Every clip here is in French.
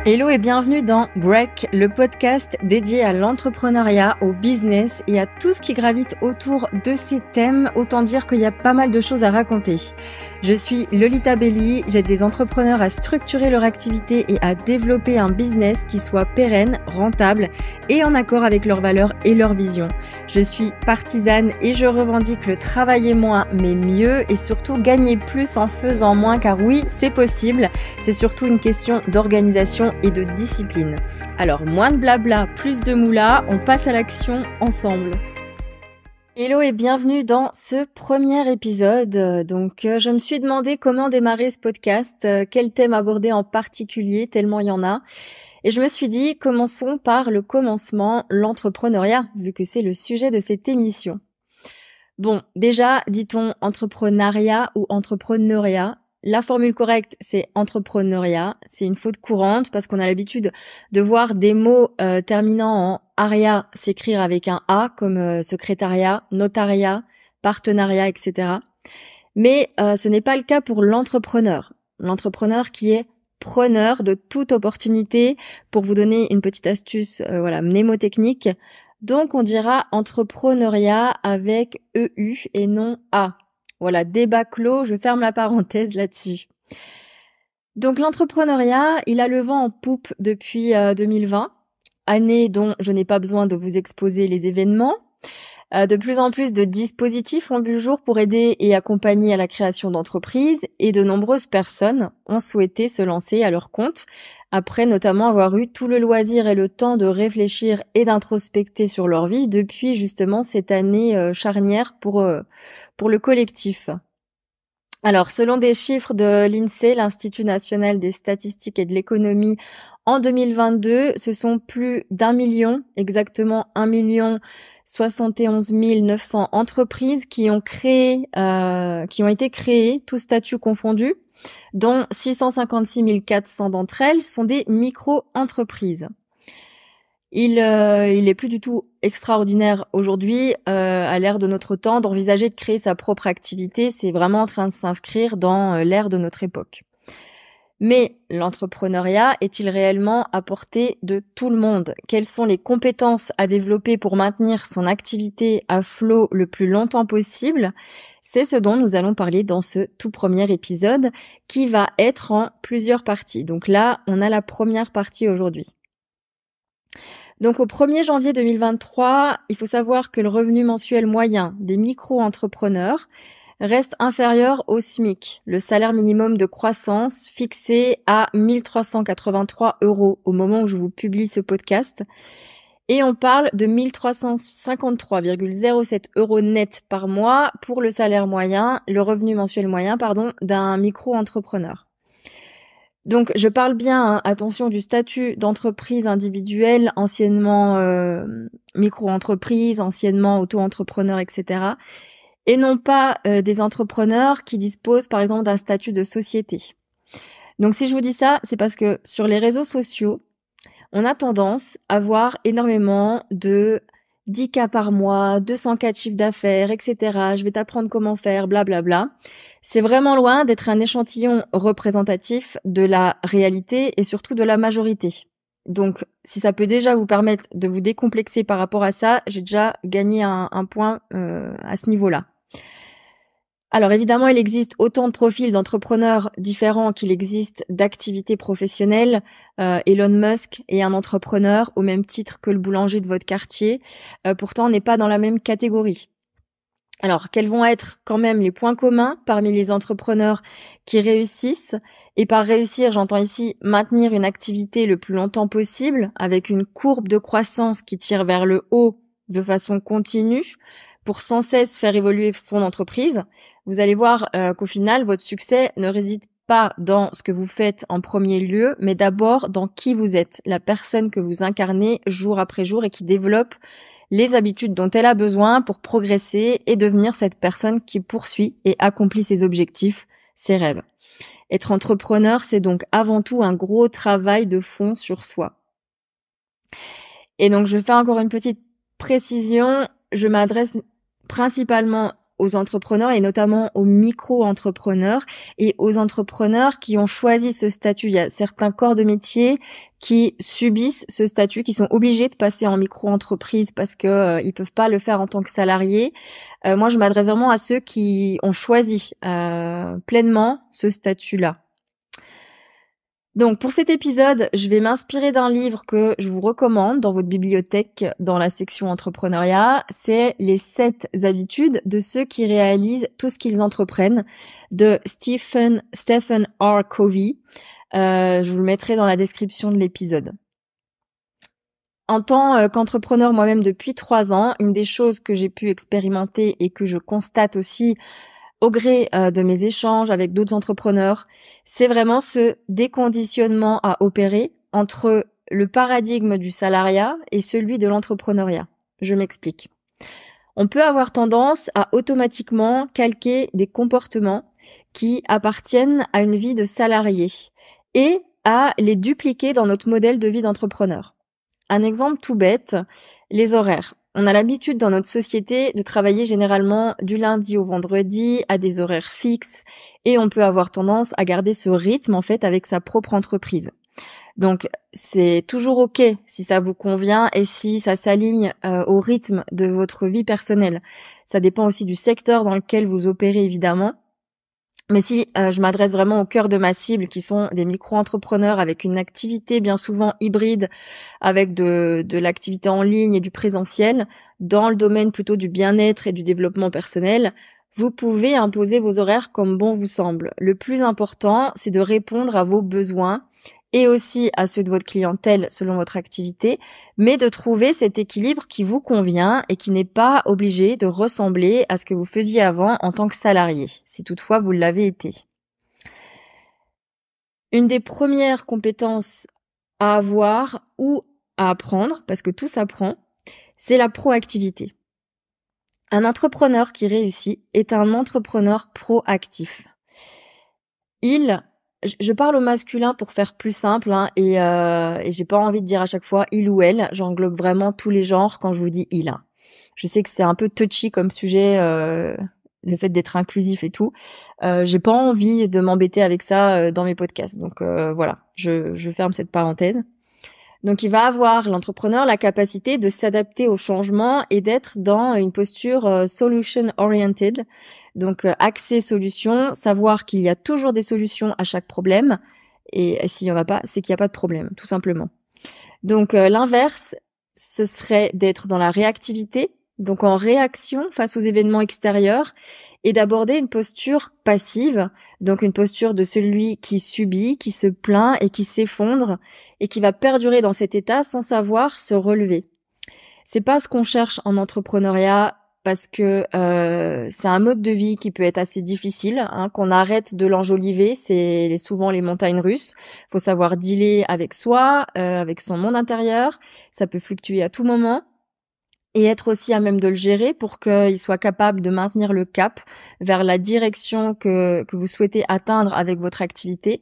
Hello et bienvenue dans Break, le podcast dédié à l'entrepreneuriat, au business et à tout ce qui gravite autour de ces thèmes. Autant dire qu'il y a pas mal de choses à raconter. Je suis Lolita Belli, j'aide les entrepreneurs à structurer leur activité et à développer un business qui soit pérenne, rentable et en accord avec leurs valeurs et leurs visions. Je suis partisane et je revendique le travailler moins mais mieux et surtout gagner plus en faisant moins, car oui, c'est possible. C'est surtout une question d'organisation et de discipline. Alors moins de blabla, plus de moula, on passe à l'action ensemble. Hello et bienvenue dans ce premier épisode. Je me suis demandé comment démarrer ce podcast, quel thème aborder en particulier, tellement il y en a. Et je me suis dit, commençons par le commencement, l'entrepreneuriat, vu que c'est le sujet de cette émission. Bon, déjà, dit-on entrepreneuriat ou entrepreneuriat? La formule correcte, c'est entrepreneuriat. C'est une faute courante parce qu'on a l'habitude de voir des mots terminant en aria s'écrire avec un A, comme secrétariat, notariat, partenariat, etc. Mais ce n'est pas le cas pour l'entrepreneur. L'entrepreneur qui est preneur de toute opportunité. Pour vous donner une petite astuce mnémotechnique, donc on dira entrepreneuriat avec EU et non A. Voilà, débat clos, je ferme la parenthèse là-dessus. Donc l'entrepreneuriat, il a le vent en poupe depuis 2020, année dont je n'ai pas besoin de vous exposer les événements. De plus en plus de dispositifs ont vu le jour pour aider et accompagner à la création d'entreprises, et de nombreuses personnes ont souhaité se lancer à leur compte, après notamment avoir eu tout le loisir et le temps de réfléchir et d'introspecter sur leur vie depuis justement cette année charnière pour le collectif. Alors, selon des chiffres de l'INSEE, l'Institut national des statistiques et de l'économie, en 2022, ce sont plus d'1 million, exactement 1 071 900 entreprises qui ont été créées, tous statuts confondus, dont 656 400 d'entre elles sont des micro-entreprises. Il est plus du tout extraordinaire aujourd'hui, à l'ère de notre temps, d'envisager de créer sa propre activité. C'est vraiment en train de s'inscrire dans l'ère de notre époque. Mais l'entrepreneuriat est-il réellement à portée de tout le monde? Quelles sont les compétences à développer pour maintenir son activité à flot le plus longtemps possible? C'est ce dont nous allons parler dans ce tout premier épisode qui va être en plusieurs parties. Donc là, on a la première partie aujourd'hui. Donc au 1er janvier 2023, il faut savoir que le revenu mensuel moyen des micro-entrepreneurs reste inférieur au SMIC, le salaire minimum de croissance fixé à 1 383 € au moment où je vous publie ce podcast. Et on parle de 1 353,07 € net par mois pour le salaire moyen, le revenu mensuel moyen, d'un micro-entrepreneur. Donc, je parle bien, attention, du statut d'entreprise individuelle, anciennement micro-entreprise, anciennement auto-entrepreneur, etc. Et non pas des entrepreneurs qui disposent, par exemple, d'un statut de société. Donc, si je vous dis ça, c'est parce que sur les réseaux sociaux, on a tendance à voir énormément de 10 cas par mois, 200 cas de chiffre d'affaires, etc. Je vais t'apprendre comment faire, blablabla. C'est vraiment loin d'être un échantillon représentatif de la réalité et surtout de la majorité. Donc, si ça peut déjà vous permettre de vous décomplexer par rapport à ça, j'ai déjà gagné un point à ce niveau-là. Alors évidemment, il existe autant de profils d'entrepreneurs différents qu'il existe d'activités professionnelles. Elon Musk est un entrepreneur au même titre que le boulanger de votre quartier. Pourtant, on n'est pas dans la même catégorie. Alors, quels vont être quand même les points communs parmi les entrepreneurs qui réussissent? Et par réussir, j'entends ici maintenir une activité le plus longtemps possible avec une courbe de croissance qui tire vers le haut de façon continue pour sans cesse faire évoluer son entreprise. Vous allez voir qu'au final, votre succès ne réside pas dans ce que vous faites en premier lieu, mais d'abord dans qui vous êtes, la personne que vous incarnez jour après jour et qui développe les habitudes dont elle a besoin pour progresser et devenir cette personne qui poursuit et accomplit ses objectifs, ses rêves. Être entrepreneur, c'est donc avant tout un gros travail de fond sur soi. Et donc, je fais encore une petite précision. Je m'adresse principalement aux entrepreneurs et notamment aux micro-entrepreneurs et aux entrepreneurs qui ont choisi ce statut. Il y a certains corps de métier qui subissent ce statut, qui sont obligés de passer en micro-entreprise parce que ils peuvent pas le faire en tant que salariés. Moi, je m'adresse vraiment à ceux qui ont choisi pleinement ce statut-là. Donc pour cet épisode, je vais m'inspirer d'un livre que je vous recommande dans votre bibliothèque dans la section entrepreneuriat. C'est Les 7 habitudes de ceux qui réalisent tout ce qu'ils entreprennent de Stephen R. Covey. Je vous le mettrai dans la description de l'épisode. En tant qu'entrepreneur moi-même depuis 3 ans, une des choses que j'ai pu expérimenter et que je constate aussi au gré de mes échanges avec d'autres entrepreneurs, c'est vraiment ce déconditionnement à opérer entre le paradigme du salariat et celui de l'entrepreneuriat. Je m'explique. On peut avoir tendance à automatiquement calquer des comportements qui appartiennent à une vie de salarié et à les dupliquer dans notre modèle de vie d'entrepreneur. Un exemple tout bête, les horaires. On a l'habitude dans notre société de travailler généralement du lundi au vendredi à des horaires fixes et on peut avoir tendance à garder ce rythme en fait avec sa propre entreprise. Donc c'est toujours ok si ça vous convient et si ça s'aligne au rythme de votre vie personnelle. Ça dépend aussi du secteur dans lequel vous opérez évidemment. Mais si je m'adresse vraiment au cœur de ma cible, qui sont des micro-entrepreneurs avec une activité bien souvent hybride, avec de l'activité en ligne et du présentiel, dans le domaine plutôt du bien-être et du développement personnel, vous pouvez imposer vos horaires comme bon vous semble. Le plus important, c'est de répondre à vos besoins et aussi à ceux de votre clientèle selon votre activité, mais de trouver cet équilibre qui vous convient et qui n'est pas obligé de ressembler à ce que vous faisiez avant en tant que salarié, si toutefois vous l'avez été. Une des premières compétences à avoir ou à apprendre, parce que tout s'apprend, c'est la proactivité. Un entrepreneur qui réussit est un entrepreneur proactif. Je parle au masculin pour faire plus simple et j'ai pas envie de dire à chaque fois il ou elle. J'englobe vraiment tous les genres quand je vous dis il. Je sais que c'est un peu touchy comme sujet, le fait d'être inclusif et tout. J'ai pas envie de m'embêter avec ça dans mes podcasts. Donc voilà, je ferme cette parenthèse. Donc il va avoir, l'entrepreneur, la capacité de s'adapter au changement et d'être dans une posture solution oriented. Donc axé solution, savoir qu'il y a toujours des solutions à chaque problème et s'il y en a pas, c'est qu'il n'y a pas de problème, tout simplement. Donc l'inverse, ce serait d'être dans la réactivité, donc en réaction face aux événements extérieurs et d'aborder une posture passive, donc une posture de celui qui subit, qui se plaint et qui s'effondre et qui va perdurer dans cet état sans savoir se relever. C'est pas ce qu'on cherche en entrepreneuriat parce que c'est un mode de vie qui peut être assez difficile, qu'on arrête de l'enjoliver, c'est souvent les montagnes russes. Faut savoir dealer avec soi, avec son monde intérieur, ça peut fluctuer à tout moment. Et être aussi à même de le gérer pour qu'il soit capable de maintenir le cap vers la direction que vous souhaitez atteindre avec votre activité,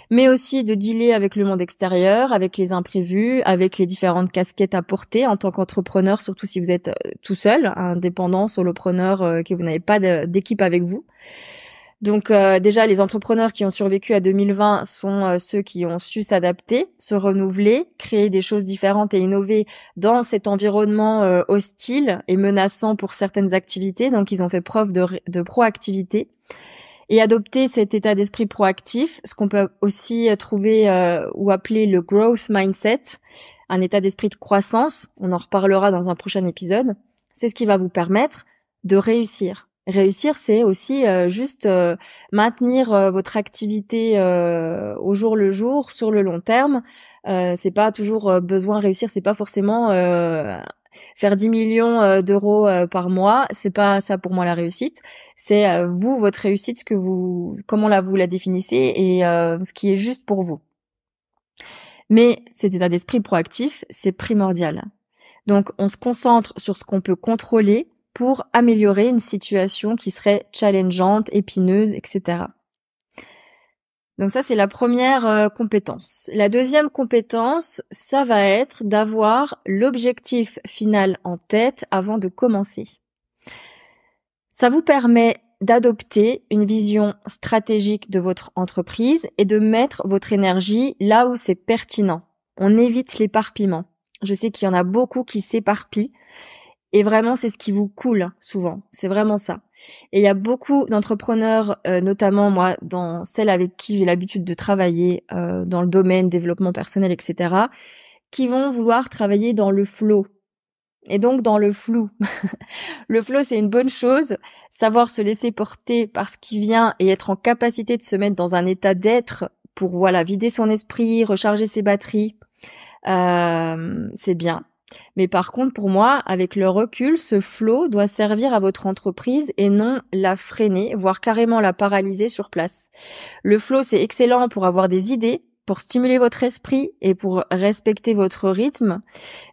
mais aussi de dealer avec le monde extérieur, avec les imprévus, avec les différentes casquettes à porter en tant qu'entrepreneur, surtout si vous êtes tout seul, indépendant, solopreneur, que vous n'avez pas d'équipe avec vous. Donc déjà, les entrepreneurs qui ont survécu à 2020 sont ceux qui ont su s'adapter, se renouveler, créer des choses différentes et innover dans cet environnement hostile et menaçant pour certaines activités. Donc ils ont fait preuve de proactivité et adopter cet état d'esprit proactif, ce qu'on peut aussi trouver ou appeler le growth mindset, un état d'esprit de croissance. On en reparlera dans un prochain épisode. C'est ce qui va vous permettre de réussir. Réussir, c'est aussi juste maintenir votre activité au jour le jour, sur le long terme. C'est pas toujours besoin de réussir, c'est pas forcément faire 10 millions d'euros par mois. C'est pas ça pour moi la réussite. C'est vous, votre réussite, comment vous la définissez et ce qui est juste pour vous. Mais cet état d'esprit proactif, c'est primordial. Donc, on se concentre sur ce qu'on peut contrôler pour améliorer une situation qui serait challengeante, épineuse, etc. Donc ça, c'est la première compétence. La deuxième compétence, ça va être d'avoir l'objectif final en tête avant de commencer. Ça vous permet d'adopter une vision stratégique de votre entreprise et de mettre votre énergie là où c'est pertinent. On évite l'éparpillement. Je sais qu'il y en a beaucoup qui s'éparpillent et vraiment c'est ce qui vous coule souvent. C'est vraiment ça. Et il y a beaucoup d'entrepreneurs, notamment moi, dans celles avec qui j'ai l'habitude de travailler dans le domaine développement personnel, etc., qui vont vouloir travailler dans le flow et donc dans le flou. Le flow, c'est une bonne chose. Savoir se laisser porter par ce qui vient et être en capacité de se mettre dans un état d'être pour, vider son esprit, recharger ses batteries, c'est bien. Mais par contre, pour moi, avec le recul, ce flow doit servir à votre entreprise et non la freiner, voire carrément la paralyser sur place. Le flow, c'est excellent pour avoir des idées, pour stimuler votre esprit et pour respecter votre rythme,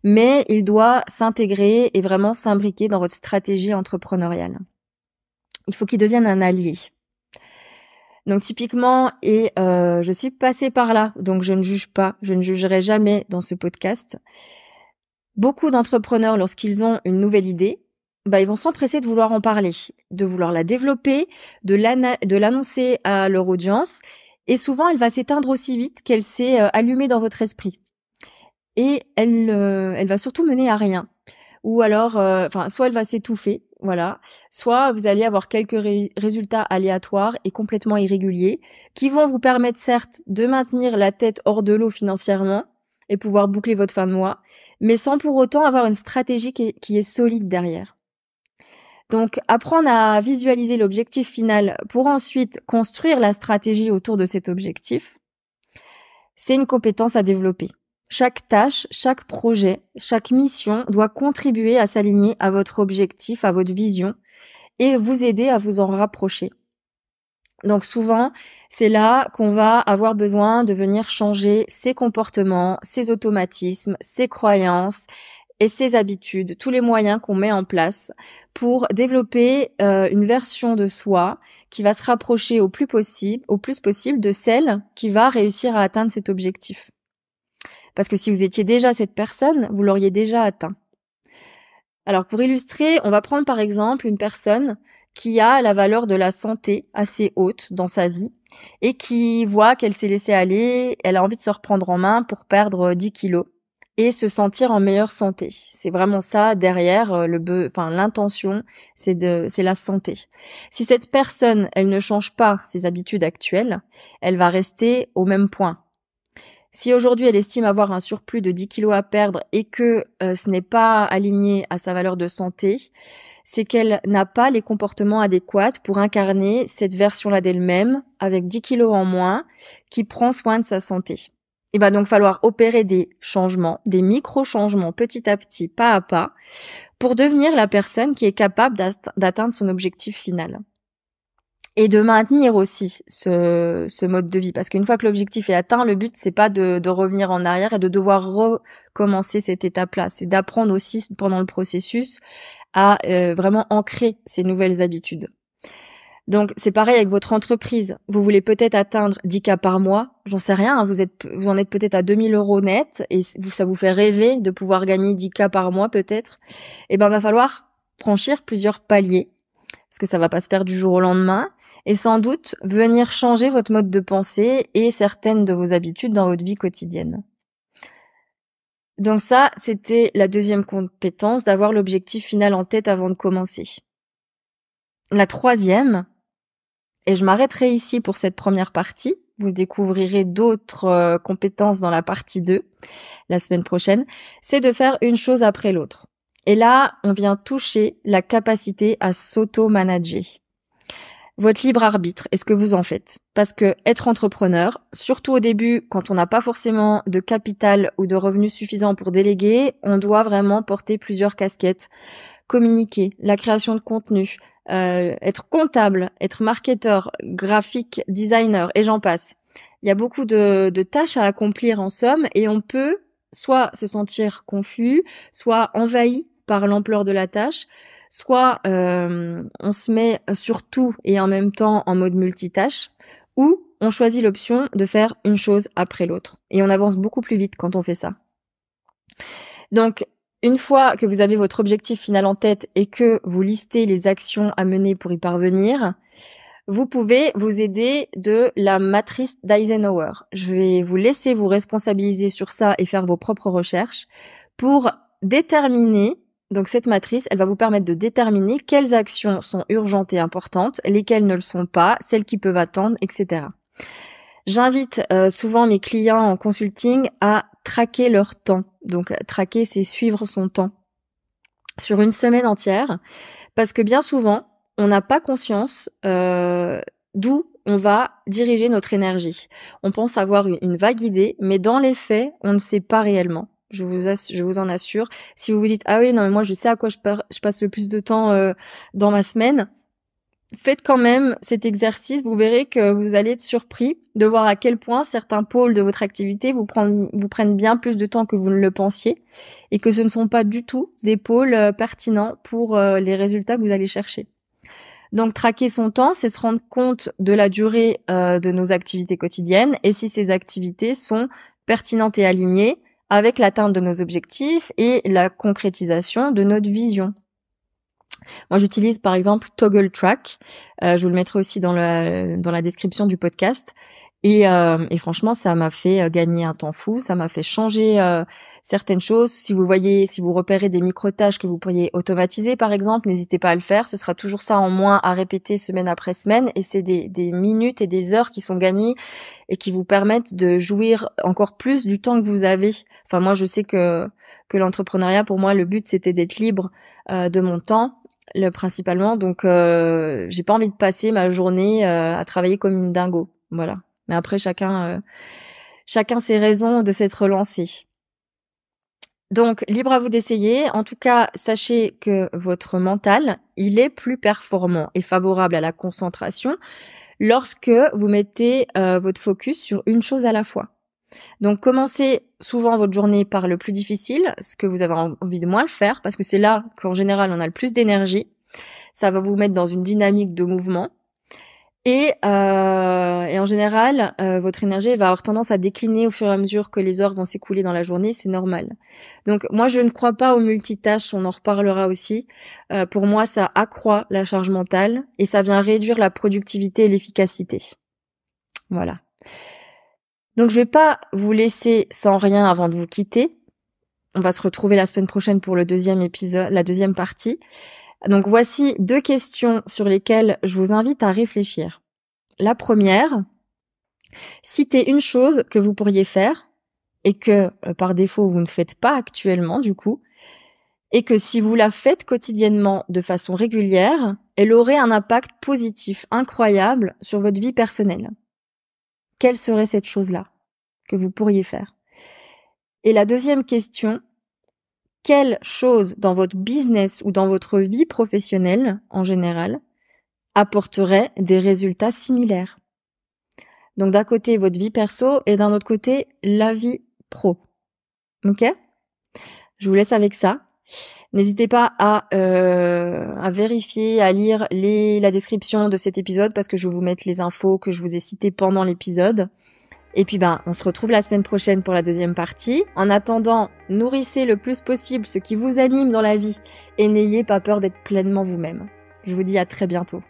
mais il doit s'intégrer et vraiment s'imbriquer dans votre stratégie entrepreneuriale. Il faut qu'il devienne un allié. Donc typiquement, je suis passée par là, donc je ne juge pas, je ne jugerai jamais dans ce podcast. Beaucoup d'entrepreneurs, lorsqu'ils ont une nouvelle idée, ils vont s'empresser de vouloir en parler, de vouloir la développer, de l'annoncer à leur audience, et souvent elle va s'éteindre aussi vite qu'elle s'est allumée dans votre esprit. Et elle va surtout mener à rien. Ou alors, soit elle va s'étouffer, soit vous allez avoir quelques résultats aléatoires et complètement irréguliers qui vont vous permettre certes de maintenir la tête hors de l'eau financièrement et pouvoir boucler votre fin de mois, mais sans pour autant avoir une stratégie qui est solide derrière. Donc, apprendre à visualiser l'objectif final pour ensuite construire la stratégie autour de cet objectif, c'est une compétence à développer. Chaque tâche, chaque projet, chaque mission doit contribuer à s'aligner à votre objectif, à votre vision et vous aider à vous en rapprocher. Donc souvent, c'est là qu'on va avoir besoin de venir changer ses comportements, ses automatismes, ses croyances et ses habitudes, tous les moyens qu'on met en place pour développer une version de soi qui va se rapprocher au plus possible de celle qui va réussir à atteindre cet objectif. Parce que si vous étiez déjà cette personne, vous l'auriez déjà atteint. Alors pour illustrer, on va prendre par exemple une personne qui a la valeur de la santé assez haute dans sa vie et qui voit qu'elle s'est laissée aller, elle a envie de se reprendre en main pour perdre 10 kilos et se sentir en meilleure santé. C'est vraiment ça derrière l'intention, c'est la santé. Si cette personne, elle ne change pas ses habitudes actuelles, elle va rester au même point. Si aujourd'hui elle estime avoir un surplus de 10 kilos à perdre et que ce n'est pas aligné à sa valeur de santé, c'est qu'elle n'a pas les comportements adéquats pour incarner cette version-là d'elle-même avec 10 kilos en moins qui prend soin de sa santé. Il va donc falloir opérer des changements, des micro-changements petit à petit, pas à pas, pour devenir la personne qui est capable d'atteindre son objectif final. Et de maintenir aussi ce mode de vie. Parce qu'une fois que l'objectif est atteint, le but, c'est pas de revenir en arrière et de devoir recommencer cette étape-là. C'est d'apprendre aussi pendant le processus à vraiment ancrer ces nouvelles habitudes. Donc, c'est pareil avec votre entreprise. Vous voulez peut-être atteindre 10 cas par mois. J'en sais rien. Vous en êtes peut-être à 2000 € net et ça vous fait rêver de pouvoir gagner 10 cas par mois peut-être. Va falloir franchir plusieurs paliers. Parce que ça va pas se faire du jour au lendemain. Et sans doute venir changer votre mode de pensée et certaines de vos habitudes dans votre vie quotidienne. Donc ça, c'était la deuxième compétence, d'avoir l'objectif final en tête avant de commencer. La troisième, et je m'arrêterai ici pour cette première partie, vous découvrirez d'autres compétences dans la partie 2, la semaine prochaine, c'est de faire une chose après l'autre. Et là, on vient toucher la capacité à s'auto-manager. Votre libre arbitre, est-ce que vous en faites? Parce que être entrepreneur, surtout au début, quand on n'a pas forcément de capital ou de revenus suffisants pour déléguer, on doit vraiment porter plusieurs casquettes. Communiquer, la création de contenu, être comptable, être marketeur, graphique, designer, et j'en passe. Il y a beaucoup de tâches à accomplir en somme et on peut soit se sentir confus, soit envahi par l'ampleur de la tâche, soit on se met sur tout et en même temps en mode multitâche, ou on choisit l'option de faire une chose après l'autre. Et on avance beaucoup plus vite quand on fait ça. Donc, Une fois que vous avez votre objectif final en tête et que vous listez les actions à mener pour y parvenir, vous pouvez vous aider de la matrice d'Eisenhower. Je vais vous laisser vous responsabiliser sur ça et faire vos propres recherches pour déterminer. Donc cette matrice, elle va vous permettre de déterminer quelles actions sont urgentes et importantes, lesquelles ne le sont pas, celles qui peuvent attendre, etc. J'invite souvent mes clients en consulting à traquer leur temps. Donc traquer, c'est suivre son temps sur une semaine entière, parce que bien souvent, on n'a pas conscience d'où on va diriger notre énergie. On pense avoir une vague idée, mais dans les faits, on ne sait pas réellement. Je vous en assure. Si vous vous dites « Ah oui, non, mais moi je sais à quoi je passe le plus de temps dans ma semaine », faites quand même cet exercice. Vous verrez que vous allez être surpris de voir à quel point certains pôles de votre activité vous prennent bien plus de temps que vous ne le pensiez et que ce ne sont pas du tout des pôles pertinents pour les résultats que vous allez chercher. Donc, traquer son temps, c'est se rendre compte de la durée de nos activités quotidiennes et si ces activités sont pertinentes et alignées avec l'atteinte de nos objectifs et la concrétisation de notre vision. Moi, j'utilise par exemple Toggle Track. Je vous le mettrai aussi dans la description du podcast. Et franchement, ça m'a fait gagner un temps fou. Ça m'a fait changer certaines choses. Si vous repérez des micro-tâches que vous pourriez automatiser, par exemple, n'hésitez pas à le faire. Ce sera toujours ça en moins à répéter semaine après semaine. Et c'est des minutes et des heures qui sont gagnées et qui vous permettent de jouir encore plus du temps que vous avez. Enfin, moi, je sais que l'entrepreneuriat, pour moi, le but, c'était d'être libre de mon temps. Principalement, donc j'ai pas envie de passer ma journée à travailler comme une dingo, voilà. Mais après chacun ses raisons de s'être lancé. Donc libre à vous d'essayer. En tout cas, sachez que votre mental, il est plus performant et favorable à la concentration lorsque vous mettez votre focus sur une chose à la fois. Donc commencez souvent votre journée par le plus difficile, ce que vous avez envie de moins le faire, parce que c'est là qu'en général on a le plus d'énergie. Ça va vous mettre dans une dynamique de mouvement. Et en général, votre énergie va avoir tendance à décliner au fur et à mesure que les heures vont s'écouler dans la journée, c'est normal. Donc moi je ne crois pas aux multitâches, on en reparlera aussi. Pour moi ça accroît la charge mentale et ça vient réduire la productivité et l'efficacité. Voilà. Donc je vais pas vous laisser sans rien avant de vous quitter. On va se retrouver la semaine prochaine pour le deuxième épisode, la deuxième partie. Donc voici 2 questions sur lesquelles je vous invite à réfléchir. La première, citez une chose que vous pourriez faire et que par défaut vous ne faites pas actuellement du coup, et que si vous la faites quotidiennement de façon régulière, elle aurait un impact positif incroyable sur votre vie personnelle. Quelle serait cette chose-là que vous pourriez faire? Et la deuxième question, quelle chose dans votre business ou dans votre vie professionnelle en général apporterait des résultats similaires? Donc d'un côté votre vie perso et d'un autre côté la vie pro. Ok? Je vous laisse avec ça. N'hésitez pas à vérifier, à lire la description de cet épisode parce que je vais vous mettre les infos que je vous ai citées pendant l'épisode. Et puis on se retrouve la semaine prochaine pour la deuxième partie. En attendant, nourrissez le plus possible ce qui vous anime dans la vie et n'ayez pas peur d'être pleinement vous-même. Je vous dis à très bientôt.